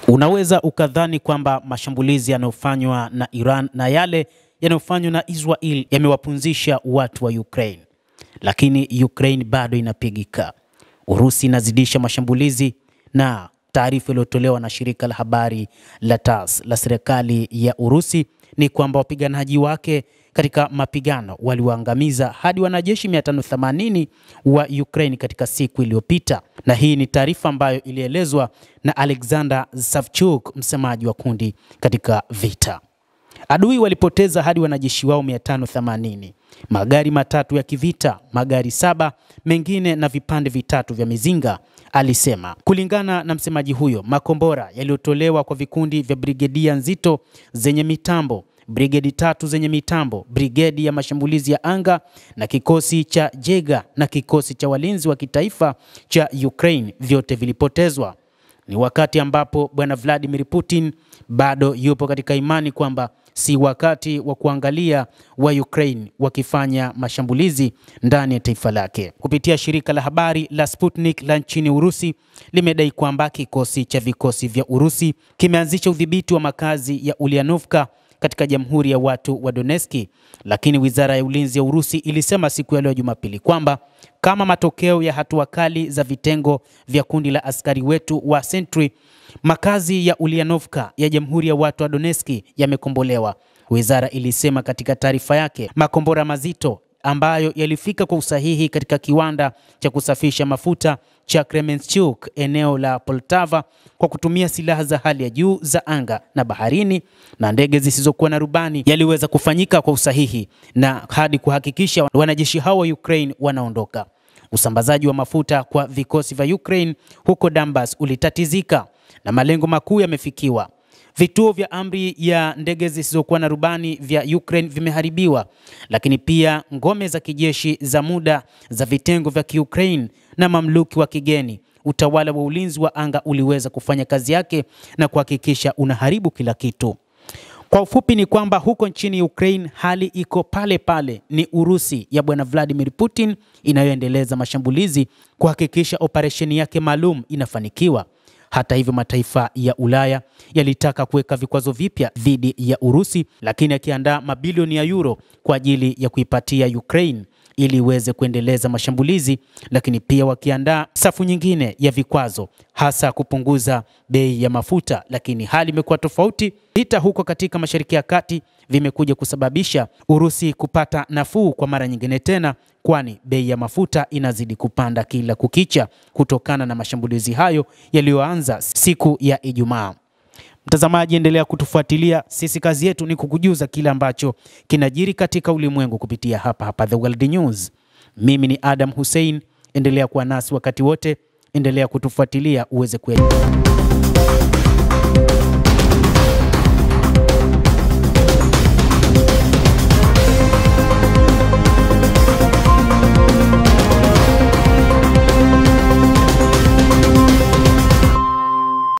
Unaweza ukadhani kwamba mashambulizi yanayofanywa na Iran na yale yanayofanywa na Israel yamewapunzisha watu wa Ukraine. Lakini Ukraine bado inapigika. Urusi inazidisha mashambulizi, na taarifa iliyotolewa na shirika la habari la TASS la serikali ya Urusi ni kwamba wapiganaji wake katika mapigano waliwaangamiza hadi wanajeshi 580 wa Ukraine katika siku iliyopita. Na hii ni taarifa ambayo ilielezwa na Alexander Savchuk, msemaji wa kundi katika vita. Adui walipoteza hadi wanajeshi wao 580, magari 3 ya kivita, magari 7 mengine na vipande vitatu vya mizinga, alisema. Kulingana na msemaji huyo, makombora yaliyotolewa kwa vikundi vya brigedia nzito zenye mitambo, brigedi 3 zenye mitambo, brigedi ya mashambulizi ya anga na kikosi cha Jega na kikosi cha walinzi wa kitaifa cha Ukraine vyote vilipotezwa. Ni wakati ambapo Bwana Vladimir Putin bado yupo katika imani kwamba si wakati wa kuangalia wa Ukraine wakifanya mashambulizi ndani ya taifa lake. Kupitia shirika la habari la Sputnik la nchini Urusi limedai kwamba vikosi vya Urusi kimeanzisha udhibiti wa makazi ya Ulyanovka katika Jamhuri ya Watu wa Donetsk, lakini Wizara ya Ulinzi ya Urusi ilisema siku ya leo Jumapili kwamba kama matokeo ya hatua kali za vitengo vya kundi la askari wetu wa Sentry, makazi ya Ulyanovka ya Jamhuri ya Watu wa Donetsk yamekombolewa. Wizara ilisema katika taarifa yake, makombora mazito ambayo yalifika kwa usahihi katika kiwanda cha kusafisha mafuta cha Kremenchuk eneo la Poltava kwa kutumia silaha za hali ya juu za anga na baharini na ndege zisizokuwa na rubani yaliweza kufanyika kwa usahihi na hadi kuhakikisha wanajeshi hao wa Ukraine wanaondoka. Usambazaji wa mafuta kwa vikosi vya Ukraine huko Donbas ulitatizika na malengo makuu yamefikiwa. Vituo vya amri ya ndege zisizokuwa na rubani vya Ukraine vimeharibiwa, lakini pia ngome za kijeshi za muda za vitengo vya Ukraine na mamluki wa kigeni. Utawala wa ulinzi wa anga uliweza kufanya kazi yake na kuhakikisha unaharibu kila kitu. Kwa ufupi ni kwamba huko nchini Ukraine hali iko pale pale. Ni Urusi ya Bwana Vladimir Putin inayoendeleza mashambulizi kuhakikisha operesheni yake maalum inafanikiwa. Hata hivyo, mataifa ya Ulaya yalitaka kuweka vikwazo vipya dhidi ya Urusi, lakini akiandaa mabilioni ya euro kwa ajili ya kuipatia Ukraine ili iweze kuendeleza mashambulizi, lakini pia wakiandaa safu nyingine ya vikwazo, hasa kupunguza bei ya mafuta. Lakini hali imekuwa tofauti. Vita huko katika Mashariki ya Kati vimekuja kusababisha Urusi kupata nafuu kwa mara nyingine tena, kwani bei ya mafuta inazidi kupanda kila kukicha kutokana na mashambulizi hayo yaliyoanza siku ya Ijumaa. Mtazamaji, endelea kutufuatilia. Sisi kazi yetu ni kukujuza kile ambacho kinajiri katika ulimwengu kupitia hapa The World News. Mimi ni Adam Hussein. Endelea kuwa nasi wakati wote. Endelea kutufuatilia uweze kuelewa.